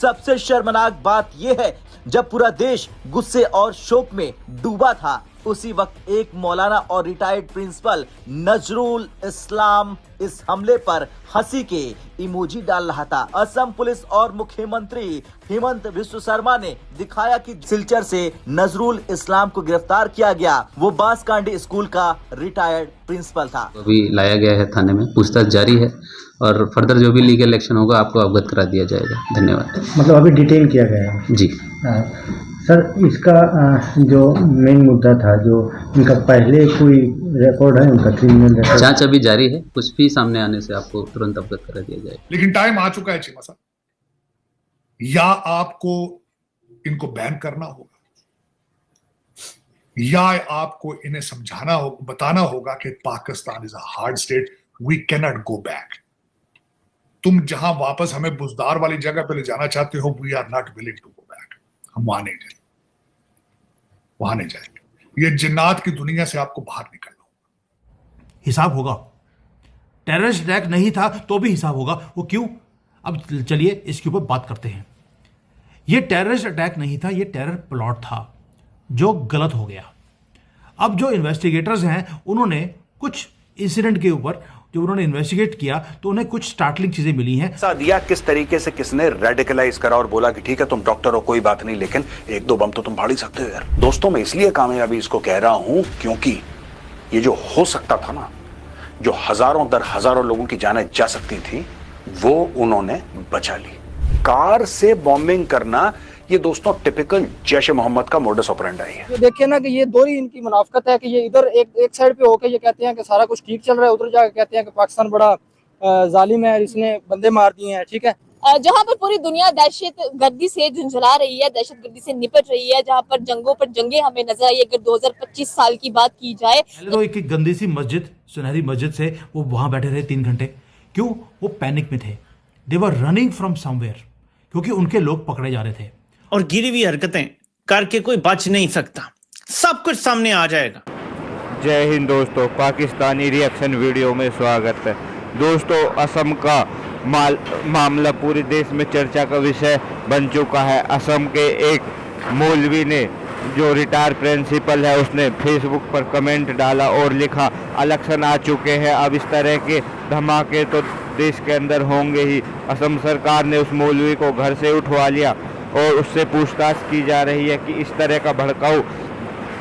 सबसे शर्मनाक बात यह है, जब पूरा देश गुस्से और शोक में डूबा था, उसी वक्त एक मौलाना और रिटायर्ड प्रिंसिपल नजरुल इस्लाम इस हमले पर हंसी के इमोजी डाल रहा था। असम पुलिस और मुख्यमंत्री हेमंत बिस्व शर्मा ने दिखाया कि सिलचर से नजरुल इस्लाम को गिरफ्तार किया गया। वो बांसकांडी स्कूल का रिटायर्ड प्रिंसिपल था। अभी लाया गया है थाने में, पूछताछ जारी है और फर्दर जो भी लीगल एक्शन होगा आपको अवगत करा दिया जाएगा। धन्यवाद। मतलब अभी डिटेन किया गया है जी सर। इसका जो मेन मुद्दा था, जो इनका पहले कोई रिकॉर्ड है, उनका क्रिमिनल रिकॉर्ड, जांच अभी जारी है। कुछ भी सामने आने से आपको तुरंत अवगत करा दिया जाएगा। लेकिन टाइम आ चुका है चीमा साहब, या आपको इनको बैन करना होगा या आपको इन्हें समझाना होगा, बताना होगा कि Pakistan is a hard state, we can not go back. तुम जहां वापस हमें बुजदार वाली जगह पे ले जाना चाहते हो, we are not willing to go back. हम वहां नहीं जाएंगे, वहां नहीं जाएंगे। ये जिन्नात की दुनिया से आपको बाहर निकलना होगा। हिसाब होगा। टेररिस्ट अटैक नहीं था तो भी हिसाब होगा। वो क्यों? अब चलिए इसके ऊपर बात करते हैं। ये टेररिस्ट अटैक नहीं था, ये टेरर प्लॉट था जो गलत हो गया। अब जो इन्वेस्टिगेटर्स हैं उन्होंने कुछ इंसिडेंट के ऊपर जो उन्होंने इन्वेस्टिगेट किया तो उन्हें कुछ स्टार्टलिंग चीजें मिली हैं। सा दिया किस तरीके से किसने रेडिकलाइज करा और बोला कि ठीक है तुम डॉक्टर हो कोई बात नहीं, लेकिन एक दो बम तो तुम फाड़ ही सकते हो यार। दोस्तों मैं इसलिए कामयाबी इसको कह रहा हूं क्योंकि ये जो हो सकता था ना, जो हजारों दर हजारों लोगों की जानें जा सकती थी, वो उन्होंने बचा ली। कार से बॉम्बिंग करना ये दोस्तों टिपिकल जैश ए मोहम्मद का मोडस ऑपरेंडी है। तो देखिए ना कि ये दो ही इनकी मुनाफकत है कि ये इधर एक साइड पे होकर ये कहते हैं कि सारा कुछ ठीक चल रहा है, उधर जाकर कहते हैं कि पाकिस्तान बड़ा जालिम है, इसने बंदे मार दिए हैं। ठीक है, जहां पर पूरी दुनिया दहशतगर्दी से झुंझला रही है, दहशतगर्दी से निपट रही है, जहां पर जंगों पर जंगे हमें नजर आई। अगर 2025 साल की बात की जाए, पहले तो एक गंदी सी मस्जिद, सुनहरी मस्जिद से वो वहां बैठे रहे 3 घंटे। क्यों? वो पैनिक में थे। दे वर रनिंग फ्रॉम समवेयर, क्योंकि उनके लोग पकड़े जा रहे थे। और गिरी हुई हरकतें करके कोई बच नहीं सकता, सब कुछ सामने आ जाएगा। जय हिंद दोस्तों, पाकिस्तानी रिएक्शन वीडियो में स्वागत है। दोस्तों असम का मामला पूरे देश में चर्चा का विषय बन चुका है। असम के एक मौलवी ने, जो रिटायर प्रिंसिपल है, उसने फेसबुक पर कमेंट डाला और लिखा इलेक्शन आ चुके हैं, अब इस तरह के धमाके तो देश के अंदर होंगे ही। असम सरकार ने उस मौलवी को घर से उठवा लिया और उससे पूछताछ की जा रही है कि इस तरह का भड़काऊ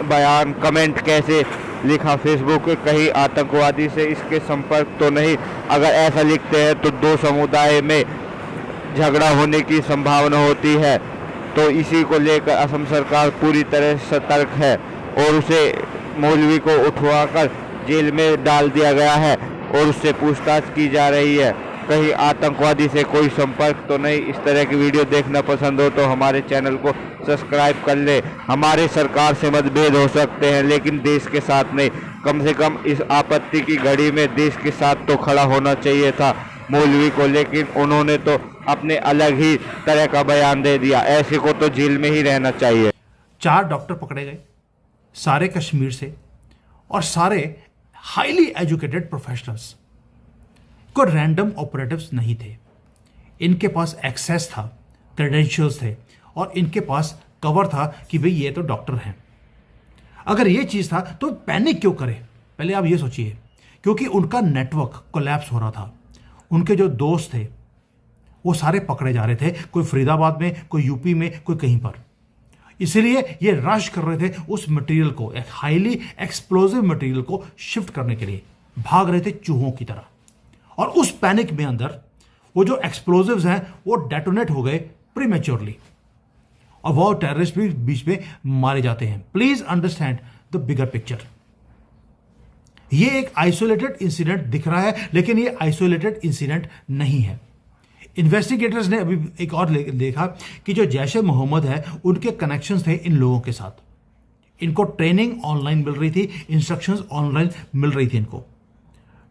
बयान, कमेंट कैसे लिखा फेसबुक पे, कहीं आतंकवादी से इसके संपर्क तो नहीं। अगर ऐसा लिखते हैं तो दो समुदाय में झगड़ा होने की संभावना होती है। तो इसी को लेकर असम सरकार पूरी तरह सतर्क है और उसे मौलवी को उठवाकर जेल में डाल दिया गया है और उससे पूछताछ की जा रही है, कहीं आतंकवादी से कोई संपर्क तो नहीं। इस तरह की वीडियो देखना पसंद हो तो हमारे चैनल को सब्सक्राइब कर ले। हमारे सरकार से मतभेद हो सकते हैं लेकिन देश के साथ नहीं। कम से कम इस आपत्ति की घड़ी में देश के साथ तो खड़ा होना चाहिए था मौलवी को, लेकिन उन्होंने तो अपने अलग ही तरह का बयान दे दिया। ऐसे को तो जेल में ही रहना चाहिए। 4 डॉक्टर पकड़े गए, सारे कश्मीर से, और सारे हाईली एजुकेटेड प्रोफेशनल्स। कोई रैंडम ऑपरेटिव्स नहीं थे। इनके पास एक्सेस था, क्रेडेंशियल्स थे और इनके पास कवर था कि भाई ये तो डॉक्टर हैं। अगर ये चीज़ था तो पैनिक क्यों करें? पहले आप ये सोचिए, क्योंकि उनका नेटवर्क कोलैप्स हो रहा था। उनके जो दोस्त थे वो सारे पकड़े जा रहे थे, कोई फरीदाबाद में, कोई यूपी में, कोई कहीं पर। इसलिए ये रश कर रहे थे उस मटेरियल को, एक हाईली एक्सप्लोजिव मटेरियल को शिफ्ट करने के लिए, भाग रहे थे चूहों की तरह। और उस पैनिक में अंदर वो जो एक्सप्लोजिव्स हैं वो डेटोनेट हो गए प्रीमेच्योरली और वो टेररिस्ट भी बीच में मारे जाते हैं। Please understand the bigger picture. ये एक आइसोलेटेड इंसिडेंट दिख रहा है लेकिन ये आइसोलेटेड इंसिडेंट नहीं है। इन्वेस्टिगेटर्स ने अभी एक और देखा कि जो जैश ए मोहम्मद है उनके कनेक्शंस थे इन लोगों के साथ। इनको ट्रेनिंग ऑनलाइन मिल रही थी, इंस्ट्रक्शंस ऑनलाइन मिल रही थी इनको।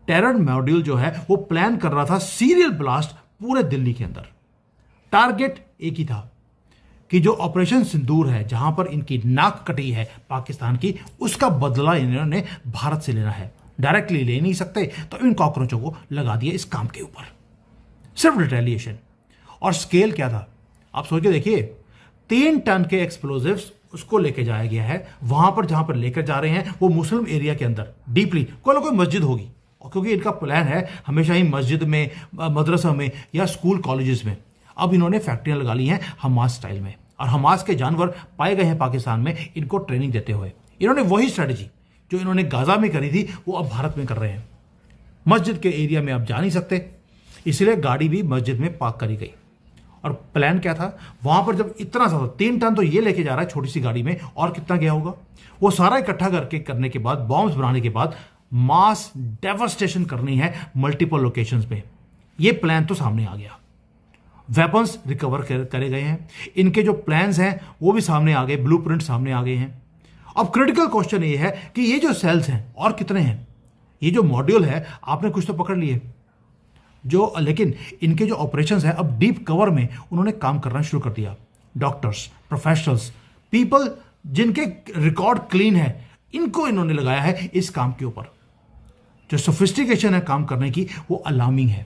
टेरर मॉड्यूल जो है वो प्लान कर रहा था सीरियल ब्लास्ट पूरे दिल्ली के अंदर। टारगेट एक ही था कि जो ऑपरेशन सिंदूर है, जहां पर इनकी नाक कटी है पाकिस्तान की, उसका बदला इन्होंने भारत से लेना है। डायरेक्टली ले नहीं सकते तो इन कॉकरोचों को लगा दिया इस काम के ऊपर, सिर्फ रिटेलिएशन। और स्केल क्या था? आप सोच के देखिए, 3 टन के एक्सप्लोजिव्स उसको लेके जाया गया है वहां पर जहां पर लेकर जा रहे हैं वो मुस्लिम एरिया के अंदर डीपली कोई ना कोई मस्जिद होगी, और क्योंकि इनका प्लान है हमेशा ही मस्जिद में, मदरसा में या स्कूल कॉलेजेस में। अब इन्होंने फैक्ट्रियां लगा ली हैं हमास स्टाइल में, और हमास के जानवर पाए गए हैं पाकिस्तान में इनको ट्रेनिंग देते हुए। इन्होंने वही स्ट्रेटजी जो इन्होंने गाजा में करी थी वो अब भारत में कर रहे हैं। मस्जिद के एरिया में आप जा नहीं सकते, इसलिए गाड़ी भी मस्जिद में पार्क करी गई। और प्लान क्या था, वहां पर जब इतना सा 3 टन तो ये लेके जा रहा है छोटी सी गाड़ी में, और कितना गया होगा, वो सारा इकट्ठा करने के बाद, बॉम्ब्स बनाने के बाद मास डेवस्टेशन करनी है मल्टीपल लोकेशंस पे। ये प्लान तो सामने आ गया, वेपन्स रिकवर करे गए हैं, इनके जो प्लान्स हैं वो भी सामने आ गए, ब्लूप्रिंट सामने आ गए हैं। अब क्रिटिकल क्वेश्चन ये है कि ये जो सेल्स हैं और कितने हैं, ये जो मॉड्यूल है आपने कुछ तो पकड़ लिए जो, लेकिन इनके जो ऑपरेशंस हैं अब डीप कवर में उन्होंने काम करना शुरू कर दिया। डॉक्टर्स, प्रोफेशनल्स, पीपल जिनके रिकॉर्ड क्लीन है, इनको इन्होंने लगाया है इस काम के ऊपर। जो सोफिस्टिकेशन है काम करने की वो अलार्मिंग है।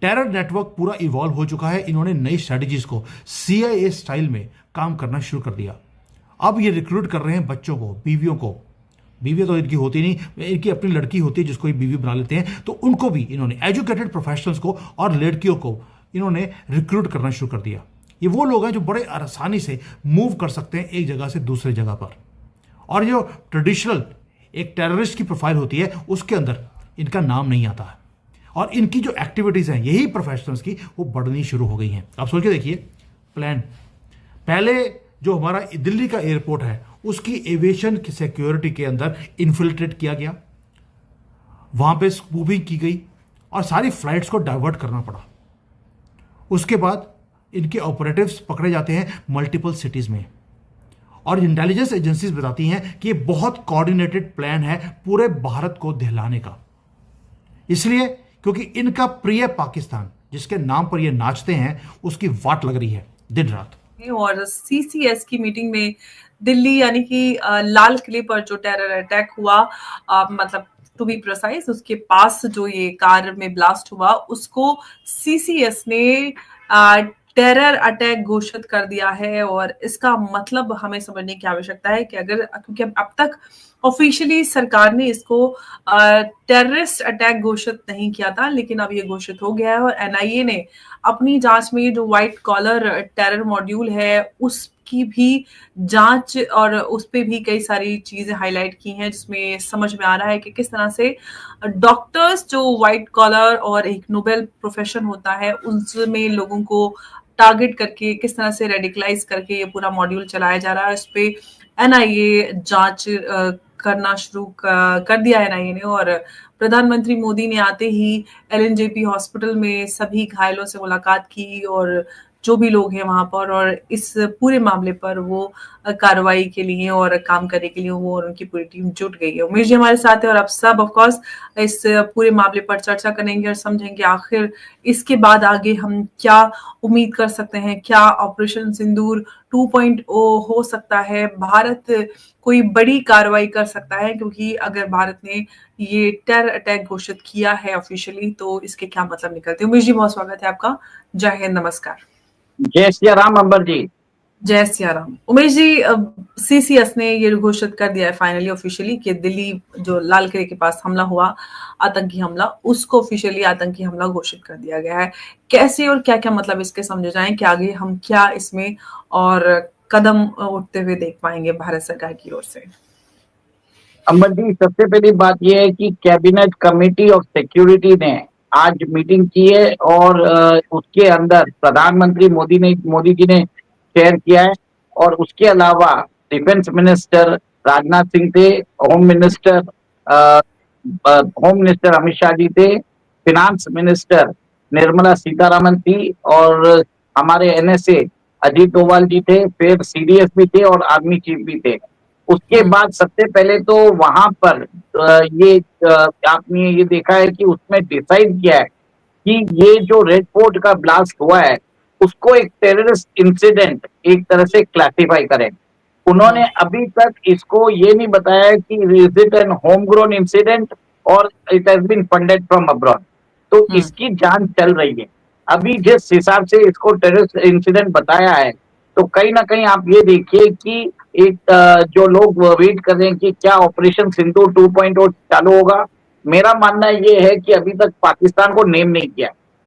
टेरर नेटवर्क पूरा इवॉल्व हो चुका है, इन्होंने नई स्ट्रेटजीज को CIA स्टाइल में काम करना शुरू कर दिया। अब ये रिक्रूट कर रहे हैं बच्चों को, बीवियों को, बीवी तो इनकी होती नहीं, इनकी अपनी लड़की होती है जिसको ये बीवी बना लेते हैं, तो उनको भी इन्होंने एजुकेटेड प्रोफेशनल्स को और लड़कियों को इन्होंने रिक्रूट करना शुरू कर दिया। ये वो लोग हैं जो बड़े आसानी से मूव कर सकते हैं एक जगह से दूसरे जगह पर, और जो ट्रेडिशनल एक टेररिस्ट की प्रोफाइल होती है उसके अंदर इनका नाम नहीं आता है, और इनकी जो एक्टिविटीज हैं यही प्रोफेशनल्स की वो बढ़नी शुरू हो गई हैं। आप सोच के देखिए प्लान, पहले जो हमारा दिल्ली का एयरपोर्ट है उसकी एविएशन की सिक्योरिटी के अंदर इन्फिल्ट्रेट किया गया, वहां पे स्पूफिंग की गई और सारी फ्लाइट्स को डाइवर्ट करना पड़ा। उसके बाद इनके ऑपरेटिव्स पकड़े जाते हैं मल्टीपल सिटीज में, और इंटेलिजेंस एजेंसीज बताती हैं कि ये बहुत कोऑर्डिनेटेड प्लान है पूरे भारत को दहलाने का, इसलिए क्योंकि इनका प्रिय पाकिस्तान जिसके नाम पर ये नाचते हैं उसकी वाट लग रही है दिन रात। और CCS की मीटिंग में दिल्ली यानी कि लाल किले पर जो टेरर अटैक हुआ, मतलब टू बी प्रिसाइज उसके पास जो ये कार में ब्लास्ट हुआ उसको CCS ने टेरर अटैक घोषित कर दिया है। और इसका मतलब हमें समझने की आवश्यकता है कि अगर, क्योंकि अब तक ऑफिशियली सरकार ने इसको टेररिस्ट अटैक घोषित नहीं किया था, लेकिन अब ये घोषित हो गया है। और NIA ने अपनी जांच में जो व्हाइट कॉलर टेरर मॉड्यूल है उसकी भी जांच और उस पे भी कई सारी चीजें हाईलाइट की हैं, जिसमें समझ में आ रहा है कि किस तरह से डॉक्टर्स जो व्हाइट कॉलर और एक नोबेल प्रोफेशन होता है उसमें लोगों को टारगेट करके किस तरह से रेडिकलाइज करके ये पूरा मॉड्यूल चलाया जा रहा है। उस पे NIA जांच करना शुरू कर दिया है NIA ने। और प्रधानमंत्री मोदी ने आते ही LNJP हॉस्पिटल में सभी घायलों से मुलाकात की और जो भी लोग हैं वहां पर, और इस पूरे मामले पर वो कार्रवाई के लिए और काम करने के लिए वो और उनकी पूरी टीम जुट गई है। उमेश जी हमारे साथ है और आप सब ऑफ कोर्स इस पूरे मामले पर चर्चा करेंगे और समझेंगे आखिर इसके बाद आगे हम क्या उम्मीद कर सकते हैं, क्या ऑपरेशन सिंदूर 2.0 हो सकता है, भारत कोई बड़ी कार्रवाई कर सकता है, क्योंकि अगर भारत ने ये टेरर अटैक घोषित किया है ऑफिशियली तो इसके क्या मतलब निकलते हैं। उमेश जी बहुत स्वागत है आपका, जय हिंद, नमस्कार। जय सिया राम अंबर जी। जय सिया राम। उमेश जी, CCS ने ये घोषित कर दिया है फाइनली ऑफिशियली कि दिल्ली जो लाल किले के पास हमला हुआ, आतंकी हमला, उसको ऑफिशियली आतंकी हमला घोषित कर दिया गया है। कैसे और क्या क्या मतलब इसके समझे जाएं कि आगे हम क्या इसमें और कदम उठते हुए देख पाएंगे भारत सरकार की ओर से? अंबर जी, सबसे पहली बात यह है कि कैबिनेट कमेटी ऑफ सिक्योरिटी ने आज मीटिंग की है और उसके अंदर प्रधानमंत्री मोदी जी ने शेयर किया है, और उसके अलावा डिफेंस मिनिस्टर राजनाथ सिंह थे, होम मिनिस्टर अमित शाह जी थे, फिनांस मिनिस्टर निर्मला सीतारमन थी, और हमारे NSA अजीत डोभाल जी थे, फिर CDS भी थे और आर्मी चीफ भी थे। उसके बाद सबसे पहले तो वहां पर आपने ये देखा है कि उसमें डिसाइड किया है कि ये जो रेड फोर्ट का ब्लास्ट हुआ है उसको एक टेररिस्ट इंसिडेंट एक तरह से क्लासिफाई करें। उन्होंने अभी तक इसको ये नहीं बताया कि is it an home grown incident और it has been funded from abroad, तो इसकी जांच चल रही है। अभी जिस हिसाब से इसको टेररिस्ट इंसिडेंट बताया है, तो कहीं ना कहीं आप ये देखिए कि एक जो लोग वेट कर रहे हैं कि क्या ऑपरेशन सिंदूर 2.0 चालू होगा, मेरा मानना ये है कि अभी तक पाकिस्तान को नेम नहीं किया।